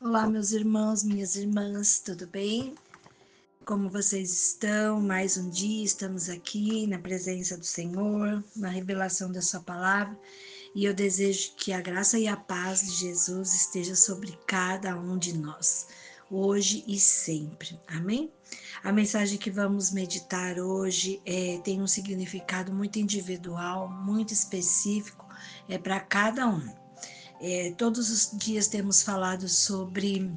Olá, meus irmãos, minhas irmãs, tudo bem? Como vocês estão? Mais um dia estamos aqui na presença do Senhor, na revelação da Sua palavra, e eu desejo que a graça e a paz de Jesus esteja sobre cada um de nós, hoje e sempre. Amém? A mensagem que vamos meditar hoje tem um significado muito individual, muito específico, para cada um. Todos os dias temos falado sobre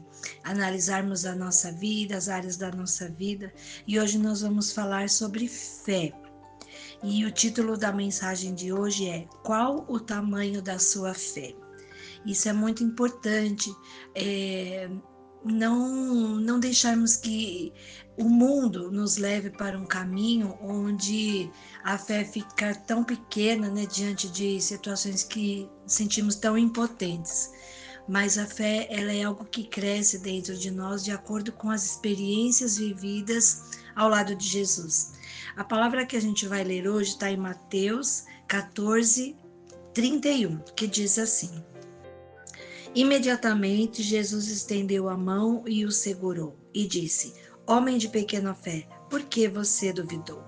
analisarmos a nossa vida, as áreas da nossa vida, e hoje nós vamos falar sobre fé. E o título da mensagem de hoje é: Qual o tamanho da sua fé? Isso é muito importante, não deixarmos que o mundo nos leve para um caminho onde a fé fica tão pequena, né, diante de situações que sentimos tão impotentes. Mas a fé, ela é algo que cresce dentro de nós de acordo com as experiências vividas ao lado de Jesus. A palavra que a gente vai ler hoje está em Mateus 14, 31, que diz assim: Imediatamente Jesus estendeu a mão e o segurou, e disse: Homem de pequena fé, por que você duvidou?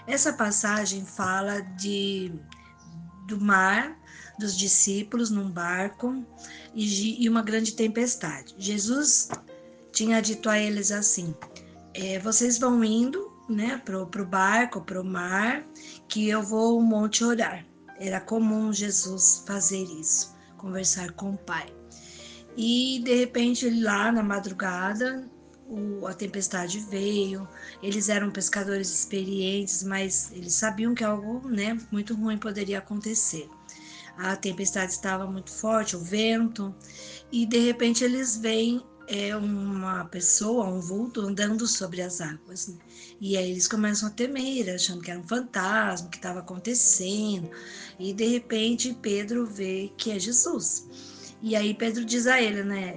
Essa passagem fala do mar, dos discípulos num barco e uma grande tempestade. Jesus tinha dito a eles assim: vocês vão indo, né, pro barco, pro mar, que eu vou ao monte orar. Era comum Jesus fazer isso, conversar com o Pai. E de repente, lá na madrugada, a tempestade veio. Eles eram pescadores experientes, mas eles sabiam que algo, né, muito ruim poderia acontecer. A tempestade estava muito forte, o vento, e de repente eles veem uma pessoa, um vulto andando sobre as águas, né? E aí eles começam a temer, achando que era um fantasma, que estava acontecendo. E de repente Pedro vê que é Jesus. E aí Pedro diz a ele, né,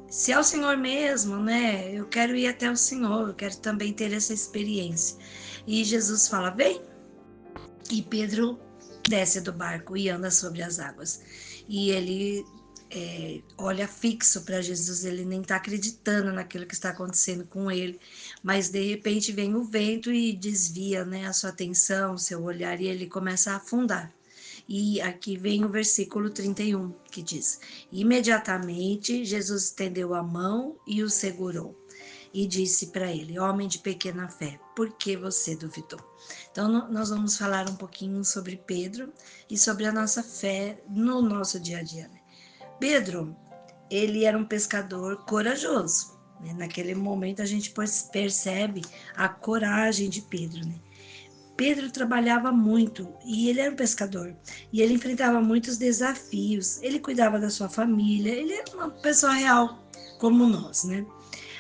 se é o Senhor mesmo, né, eu quero ir até o Senhor, eu quero também ter essa experiência. E Jesus fala, vem. E Pedro desce do barco e anda sobre as águas. E ele olha fixo para Jesus, ele nem está acreditando naquilo que está acontecendo com ele. Mas de repente vem o vento e desvia, né, a sua atenção, o seu olhar, e ele começa a afundar. E aqui vem o versículo 31, que diz: Imediatamente Jesus estendeu a mão e o segurou e disse para ele: Homem de pequena fé, por que você duvidou? Então, nós vamos falar um pouquinho sobre Pedro e sobre a nossa fé no nosso dia a dia. Né? Pedro, ele era um pescador corajoso. Né? Naquele momento, a gente percebe a coragem de Pedro. Né? Pedro trabalhava muito e ele era um pescador e ele enfrentava muitos desafios. Ele cuidava da sua família, ele era uma pessoa real como nós, né?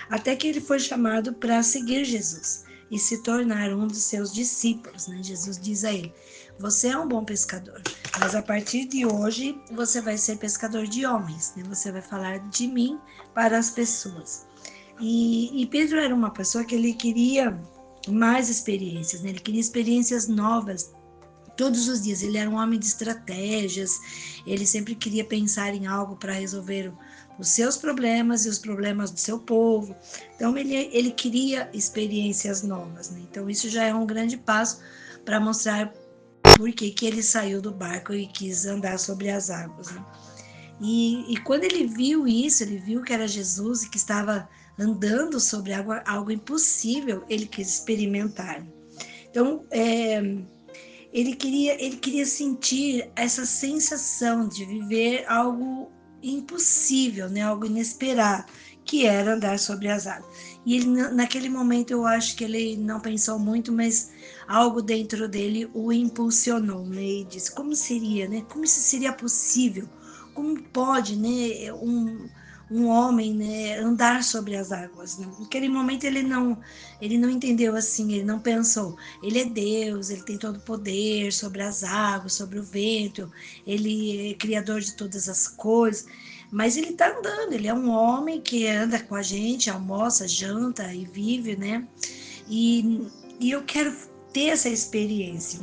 Até que ele foi chamado para seguir Jesus e se tornar um dos seus discípulos, né? Jesus diz a ele: Você é um bom pescador, mas a partir de hoje você vai ser pescador de homens, né? Você vai falar de mim para as pessoas. E Pedro era uma pessoa que ele queria mais experiências, né? Ele queria experiências novas todos os dias. Ele era um homem de estratégias, ele sempre queria pensar em algo para resolver os seus problemas e os problemas do seu povo. Então, ele queria experiências novas. Né? Então, isso já é um grande passo para mostrar por que ele saiu do barco e quis andar sobre as águas. Né? E quando ele viu isso, ele viu que era Jesus e que estava andando sobre água, algo impossível, ele quis experimentar. Então, ele queria sentir essa sensação de viver algo impossível, né? Algo inesperado, que era andar sobre as águas. E ele, naquele momento, eu acho que ele não pensou muito, mas algo dentro dele o impulsionou, né? E disse, como seria, né? Como isso seria possível? Como pode, né? Um homem, né, andar sobre as águas. Né? Naquele momento ele não entendeu assim, ele não pensou. Ele é Deus, ele tem todo o poder sobre as águas, sobre o vento, ele é criador de todas as coisas. Mas ele está andando, ele é um homem que anda com a gente, almoça, janta e vive, né? E eu quero ter essa experiência.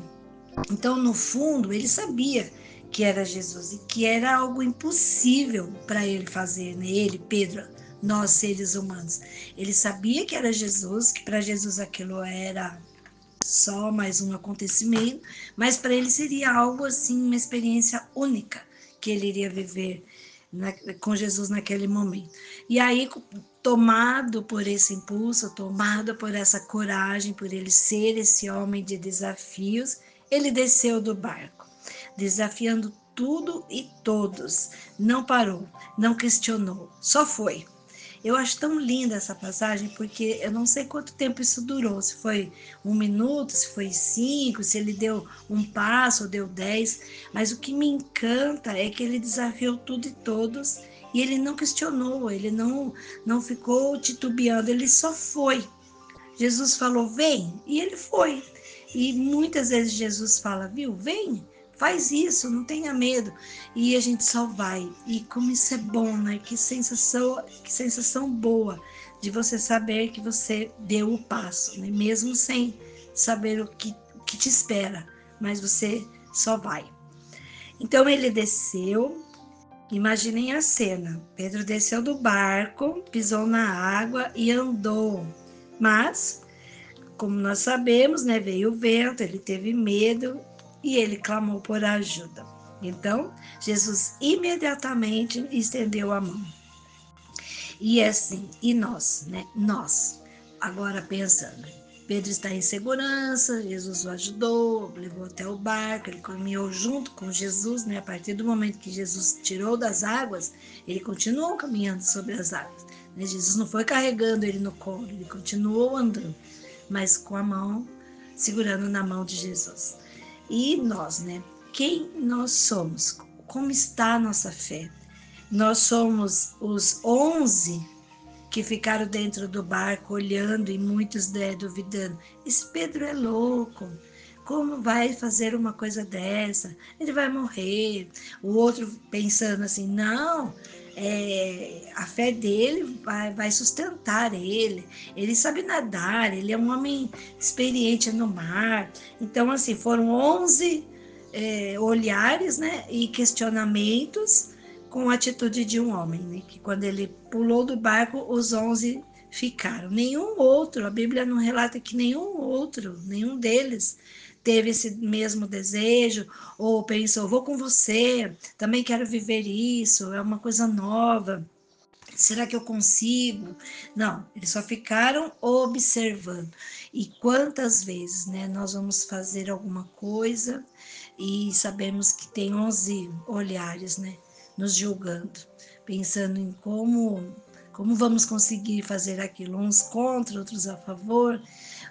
Então, no fundo, ele sabia que era Jesus e que era algo impossível para ele fazer, né? Ele, Pedro, nós seres humanos. Ele sabia que era Jesus, que para Jesus aquilo era só mais um acontecimento, mas para ele seria algo assim, uma experiência única que ele iria viver com Jesus naquele momento. E aí, tomado por esse impulso, tomado por essa coragem, por ele ser esse homem de desafios, ele desceu do barco, desafiando tudo e todos. Não parou, não questionou, só foi. Eu acho tão linda essa passagem, porque eu não sei quanto tempo isso durou, se foi 1 minuto, se foi 5, se ele deu um passo ou deu 10, mas o que me encanta é que ele desafiou tudo e todos, e ele não questionou, ele não ficou titubeando, ele só foi. Jesus falou, vem, e ele foi. E muitas vezes Jesus fala, viu, vem, faz isso, não tenha medo. E a gente só vai. E como isso é bom, né? Que sensação boa de você saber que você deu o passo, né? Mesmo sem saber o que te espera, mas você só vai. Então ele desceu. Imaginem a cena. Pedro desceu do barco, pisou na água e andou. Mas, como nós sabemos, né, veio o vento, ele teve medo e ele clamou por ajuda. Então, Jesus imediatamente estendeu a mão. E assim, e nós, né? Nós. Agora pensando, Pedro está em segurança, Jesus o ajudou, levou até o barco, ele caminhou junto com Jesus, né? A partir do momento que Jesus tirou das águas, ele continuou caminhando sobre as águas. Né? Jesus não foi carregando ele no colo, ele continuou andando, mas com a mão, segurando na mão de Jesus. E nós, né? Quem nós somos? Como está a nossa fé? Nós somos os 11 que ficaram dentro do barco olhando e muitos duvidando. Esse Pedro é louco. Como vai fazer uma coisa dessa? Ele vai morrer. O outro pensando assim, não, a fé dele vai sustentar ele. Ele sabe nadar, ele é um homem experiente no mar. Então, assim, foram 11 olhares, né, e questionamentos com a atitude de um homem, né? Que quando ele pulou do barco, os 11 ficaram. Nenhum outro, a Bíblia não relata que nenhum deles teve esse mesmo desejo, ou pensou, vou com você, também quero viver isso, é uma coisa nova. Será que eu consigo? Não, eles só ficaram observando. E quantas vezes, né, nós vamos fazer alguma coisa e sabemos que tem 11 olhares, né, nos julgando, pensando em como vamos conseguir fazer aquilo, uns contra, outros a favor,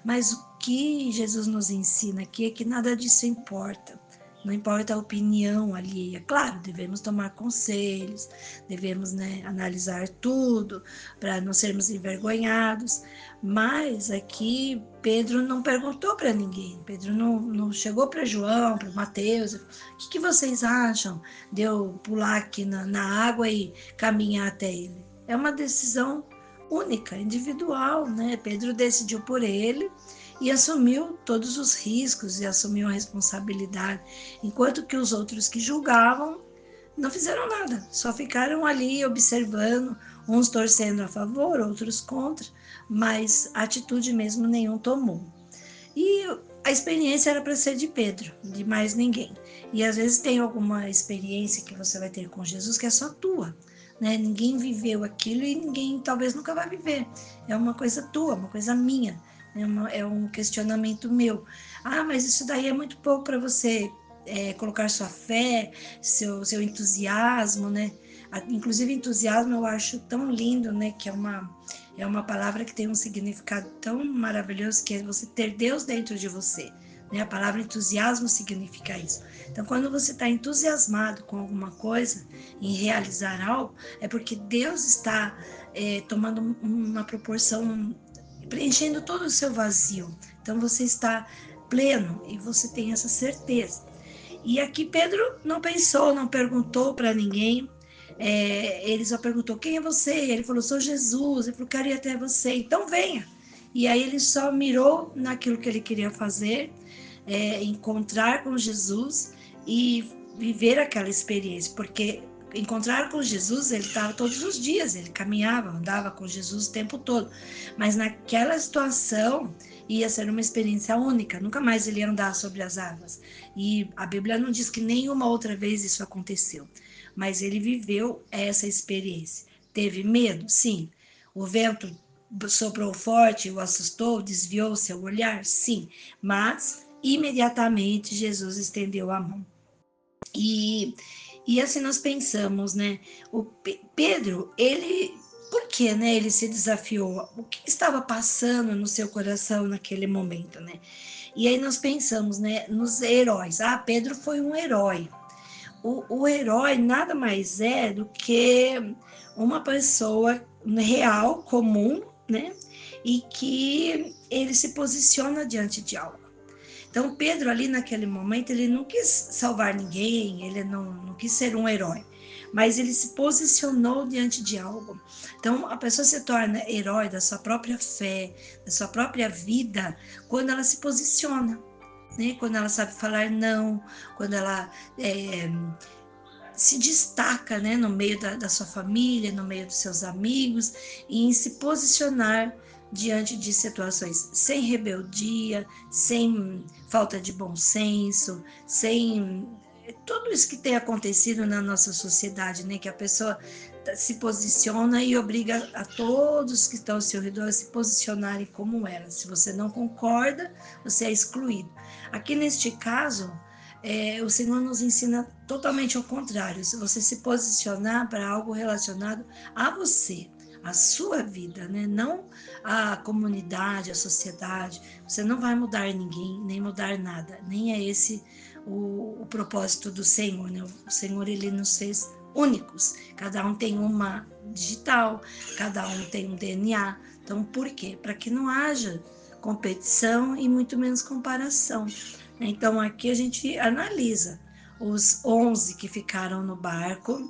mas o que Jesus nos ensina aqui é que nada disso importa. Não importa a opinião alheia. Claro, devemos tomar conselhos, devemos, né, analisar tudo para não sermos envergonhados. Mas aqui Pedro não perguntou para ninguém. Pedro não chegou para João, para Mateus. O que vocês acham de eu pular aqui na água e caminhar até ele? É uma decisão única, individual, né? Pedro decidiu por ele e assumiu todos os riscos e assumiu a responsabilidade, enquanto que os outros que julgavam não fizeram nada, só ficaram ali observando, uns torcendo a favor, outros contra, mas atitude mesmo nenhum tomou. E a experiência era para ser de Pedro, de mais ninguém. E às vezes tem alguma experiência que você vai ter com Jesus que é só tua, né? Ninguém viveu aquilo e ninguém talvez nunca vai viver. É uma coisa tua, uma coisa minha, é um questionamento meu. Ah, mas isso daí é muito pouco para você colocar sua fé, seu entusiasmo, né? Inclusive entusiasmo eu acho tão lindo, né? Que é uma palavra que tem um significado tão maravilhoso, que é você ter Deus dentro de você. Né? A palavra entusiasmo significa isso. Então, quando você está entusiasmado com alguma coisa, em realizar algo, é porque Deus está tomando uma proporção, preenchendo todo o seu vazio. Então, você está pleno e você tem essa certeza. E aqui Pedro não pensou, não perguntou para ninguém. Ele só perguntou, quem é você? Ele falou, sou Jesus. Ele falou, quero ir até você, então venha. E aí ele só mirou naquilo que ele queria fazer, encontrar com Jesus, e viver aquela experiência, porque encontrar com Jesus, ele estava todos os dias, ele caminhava, andava com Jesus o tempo todo, mas naquela situação ia ser uma experiência única, nunca mais ele ia andar sobre as águas. E a Bíblia não diz que nenhuma outra vez isso aconteceu, mas ele viveu essa experiência. Teve medo? Sim. O vento soprou forte, o assustou, desviou seu olhar? Sim. Mas imediatamente Jesus estendeu a mão. E, e assim nós pensamos, né? O Pedro, ele, por que, né? Ele se desafiou? O que estava passando no seu coração naquele momento, né? E aí nós pensamos, né? Nos heróis. Ah, Pedro foi um herói. O herói nada mais é do que uma pessoa real, comum, né? E que ele se posiciona diante de algo. Então, Pedro, ali naquele momento, ele não quis salvar ninguém, ele não quis ser um herói, mas ele se posicionou diante de algo. Então, a pessoa se torna herói da sua própria fé, da sua própria vida, quando ela se posiciona, né? Quando ela sabe falar não, quando ela se destaca, né, no meio da sua família, no meio dos seus amigos, e em se posicionar diante de situações sem rebeldia, sem falta de bom senso, sem tudo isso que tem acontecido na nossa sociedade, né, que a pessoa se posiciona e obriga a todos que estão ao seu redor a se posicionarem como ela. Se você não concorda, você é excluído. Aqui neste caso, o Senhor nos ensina totalmente ao contrário. Se você se posicionar para algo relacionado a você, a sua vida, né? Não a comunidade, a sociedade. Você não vai mudar ninguém, nem mudar nada. Nem é esse o propósito do Senhor, né? O Senhor, ele nos fez únicos. Cada um tem uma digital, cada um tem um DNA. Então, por quê? Para que não haja competição e muito menos comparação. Então, aqui a gente analisa os 11 que ficaram no barco,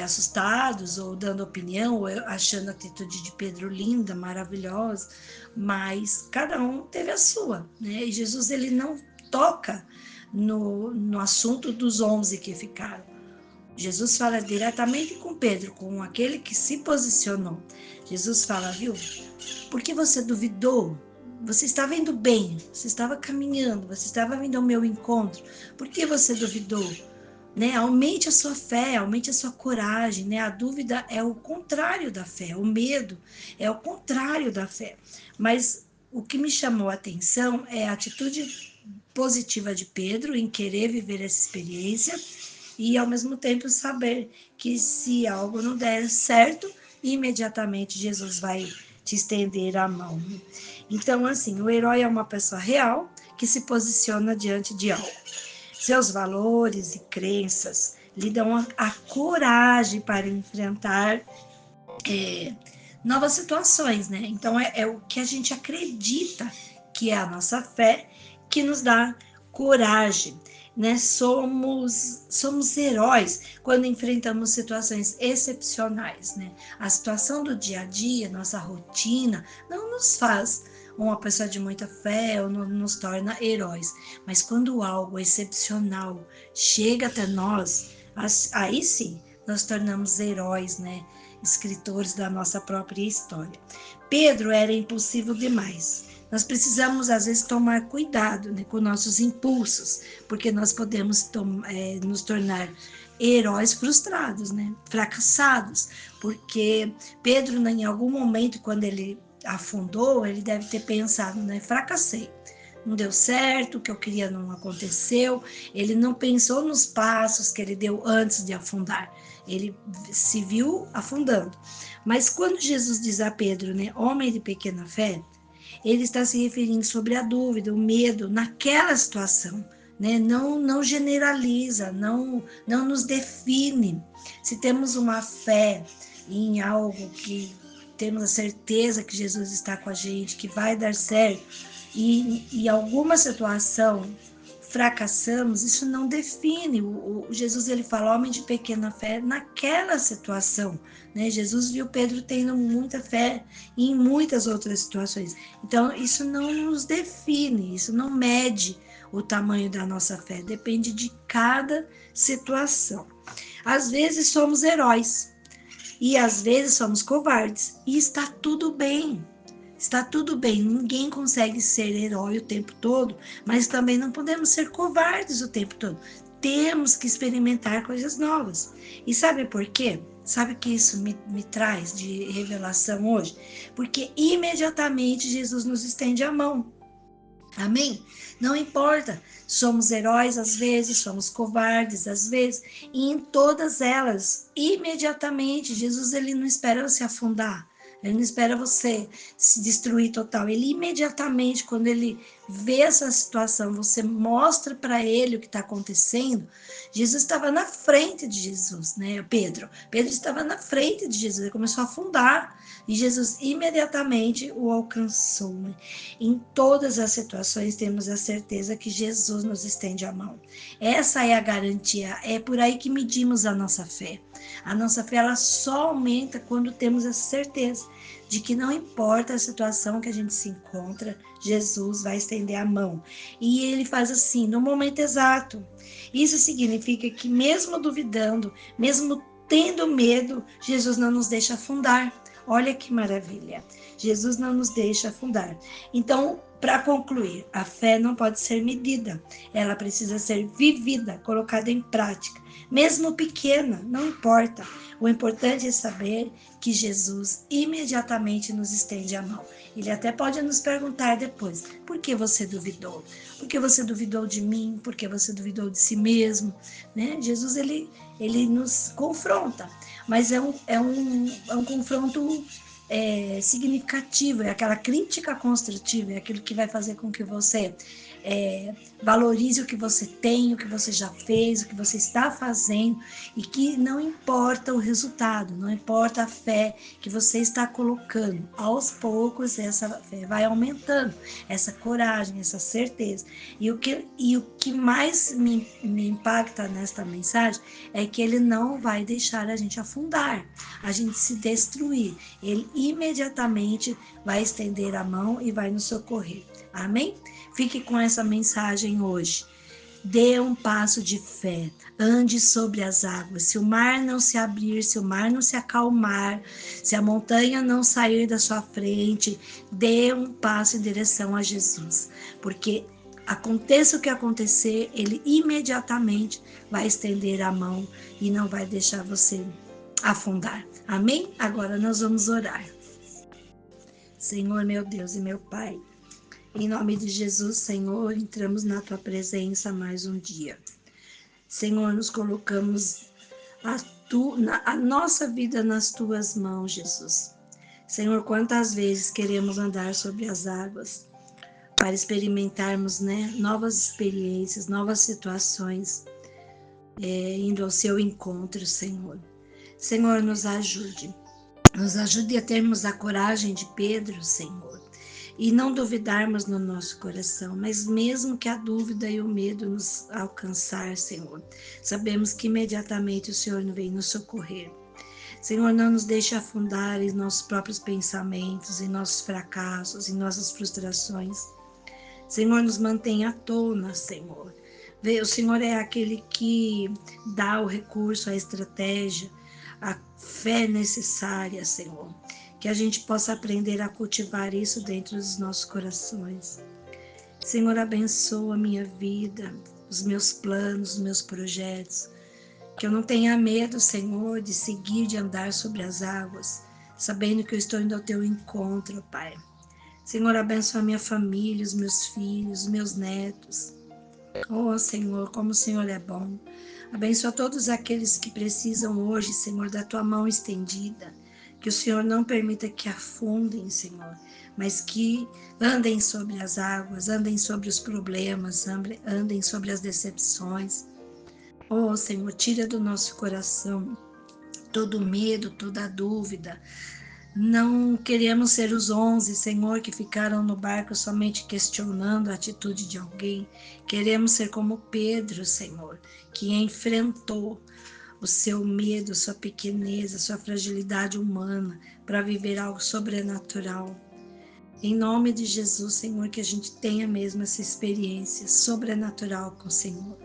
assustados ou dando opinião, ou achando a atitude de Pedro linda, maravilhosa, mas cada um teve a sua, né? E Jesus, ele não toca no assunto dos 11 que ficaram. Jesus fala diretamente com Pedro, com aquele que se posicionou. Jesus fala, viu, por que você duvidou? Você estava indo bem, você estava caminhando, você estava vindo ao meu encontro. Por que você duvidou? Né? Aumente a sua fé, aumente a sua coragem. Né? A dúvida é o contrário da fé, o medo é o contrário da fé. Mas o que me chamou a atenção é a atitude positiva de Pedro em querer viver essa experiência e ao mesmo tempo saber que se algo não der certo, imediatamente Jesus vai te estender a mão. Então, assim, o herói é uma pessoa real que se posiciona diante de algo. Seus valores e crenças lhe dão a coragem para enfrentar novas situações, né? Então, é o que a gente acredita que é a nossa fé que nos dá coragem, né? Somos heróis quando enfrentamos situações excepcionais, né? A situação do dia a dia, nossa rotina, não nos faz uma pessoa de muita fé ou não nos torna heróis, mas quando algo excepcional chega até nós, aí sim nós tornamos heróis, né? Escritores da nossa própria história. Pedro era impulsivo demais. Nós precisamos, às vezes, tomar cuidado, né, com nossos impulsos, porque nós podemos nos tornar heróis frustrados, né, fracassados, porque Pedro, em algum momento, quando ele afundou, ele deve ter pensado, né, fracassei. Não deu certo, o que eu queria não aconteceu. Ele não pensou nos passos que ele deu antes de afundar. Ele se viu afundando. Mas quando Jesus diz a Pedro, né, homem de pequena fé, ele está se referindo sobre a dúvida, o medo naquela situação, né? Não generaliza, não nos define. Se temos uma fé em algo que temos a certeza que Jesus está com a gente, que vai dar certo, e alguma situação fracassamos, isso não define. O Jesus, ele fala, homem de pequena fé naquela situação, né? Jesus viu Pedro tendo muita fé em muitas outras situações. Então, isso não nos define, isso não mede o tamanho da nossa fé, depende de cada situação. Às vezes somos heróis e às vezes somos covardes, e está tudo bem. Está tudo bem, ninguém consegue ser herói o tempo todo, mas também não podemos ser covardes o tempo todo. Temos que experimentar coisas novas. E sabe por quê? Sabe o que isso me traz de revelação hoje? Porque imediatamente Jesus nos estende a mão. Amém? Não importa, somos heróis às vezes, somos covardes às vezes, e em todas elas, imediatamente, Jesus ele não espera você afundar, ele não espera você se destruir total, ele imediatamente, quando ele vê essa situação, você mostra para ele o que está acontecendo. Jesus estava na frente de Jesus, né? Pedro estava na frente de Jesus, ele começou a afundar, e Jesus imediatamente o alcançou, né? Em todas as situações temos a certeza que Jesus nos estende a mão. Essa é a garantia, é por aí que medimos a nossa fé. A nossa fé ela só aumenta quando temos a certeza de que não importa a situação que a gente se encontra, Jesus vai estender a mão. E ele faz assim, no momento exato. Isso significa que mesmo duvidando, mesmo tendo medo, Jesus não nos deixa afundar. Olha que maravilha. Jesus não nos deixa afundar. Então, para concluir, a fé não pode ser medida. Ela precisa ser vivida, colocada em prática. Mesmo pequena, não importa. O importante é saber que Jesus imediatamente nos estende a mão. Ele até pode nos perguntar depois, por que você duvidou? Por que você duvidou de mim? Por que você duvidou de si mesmo? Né? Jesus, ele nos confronta, mas é um confronto significativo, é aquela crítica construtiva, é aquilo que vai fazer com que você valorize o que você tem, o que você já fez, o que você está fazendo, e que não importa o resultado, não importa a fé que você está colocando, aos poucos essa fé vai aumentando, essa coragem, essa certeza. E o que mais me impacta nesta mensagem é que ele não vai deixar a gente afundar, a gente se destruir. Ele imediatamente vai estender a mão e vai nos socorrer. Amém? Fique com essa mensagem hoje. Dê um passo de fé, ande sobre as águas. Se o mar não se abrir, se o mar não se acalmar, se a montanha não sair da sua frente, dê um passo em direção a Jesus, porque aconteça o que acontecer, ele imediatamente vai estender a mão e não vai deixar você afundar. Amém? Agora nós vamos orar. Senhor, meu Deus e meu Pai, em nome de Jesus, Senhor, entramos na Tua presença mais um dia. Senhor, nos colocamos a nossa vida nas Tuas mãos, Jesus. Senhor, quantas vezes queremos andar sobre as águas para experimentarmos, né, novas experiências, novas situações, indo ao Seu encontro, Senhor. Senhor, nos ajude. Nos ajude a termos a coragem de Pedro, Senhor, e não duvidarmos no nosso coração, mas mesmo que a dúvida e o medo nos alcançar, Senhor, sabemos que imediatamente o Senhor vem nos socorrer. Senhor, não nos deixe afundar em nossos próprios pensamentos, em nossos fracassos, em nossas frustrações. Senhor, nos mantenha à tona, Senhor. O Senhor é aquele que dá o recurso, a estratégia, a fé necessária, Senhor. Que a gente possa aprender a cultivar isso dentro dos nossos corações. Senhor, abençoa a minha vida, os meus planos, os meus projetos. Que eu não tenha medo, Senhor, de seguir, de andar sobre as águas, sabendo que eu estou indo ao Teu encontro, Pai. Senhor, abençoa a minha família, os meus filhos, os meus netos. Oh, Senhor, como o Senhor é bom. Abençoa todos aqueles que precisam hoje, Senhor, da Tua mão estendida. Que o Senhor não permita que afundem, Senhor, mas que andem sobre as águas, andem sobre os problemas, andem sobre as decepções. Oh, Senhor, tira do nosso coração todo medo, toda dúvida. Não queremos ser os 11, Senhor, que ficaram no barco somente questionando a atitude de alguém. Queremos ser como Pedro, Senhor, que enfrentou o seu medo, sua pequenez, sua fragilidade humana para viver algo sobrenatural. Em nome de Jesus, Senhor, que a gente tenha mesmo essa experiência sobrenatural com o Senhor,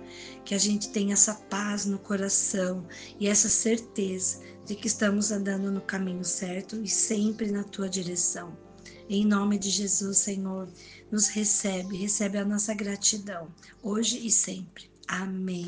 que a gente tenha essa paz no coração e essa certeza de que estamos andando no caminho certo e sempre na tua direção. Em nome de Jesus, Senhor, nos recebe a nossa gratidão, hoje e sempre. Amém.